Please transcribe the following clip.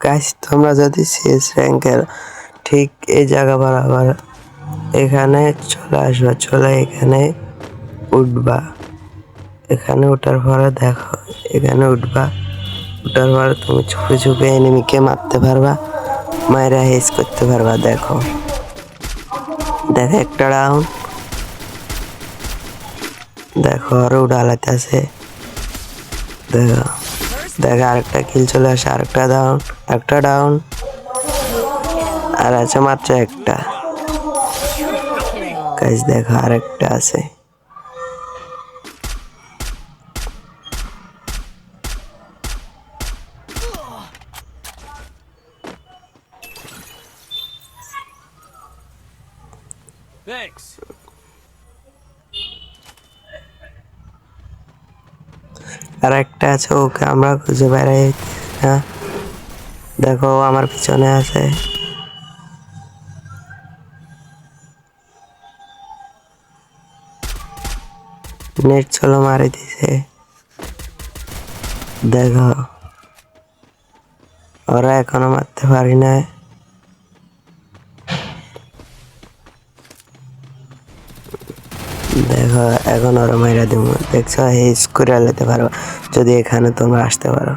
Guys তোমরা যদি CS র্যাঙ্কের ঠিক এই জায়গা বরাবর এখানে চলে আসবা, চলে এখানে উঠবা। এখানে ওঠার পরে দেখো এখানে উঠবা, ওঠার পরে তুমি চুপে চুপে এনিমিকে মারতে পারবা, মায়েরা হেজ করতে পারবা। দেখো দেখো একটা রাউন্ড, দেখো আরো উড়ালাইতেছে। দেখো দেখো আরেকটা কিল চলে আসে, আরেকটা ডাউন, একটা ডাউন আর আছে মাত্র একটা। গাইস দেখো আরেকটা আছে। আর একটা আছে, ওকে আমরা খুঁজে বেড়াই না। দেখো আমার পিছনে আছে। নেট চলো মারি দিছে। দেখো ওরা এখনো মারতে পারি না। দেখো এখন ওরা মাইরা দিব। দেখছো হেজ করে নিতে পারো যদি এখানে তোমরা আসতে পারো।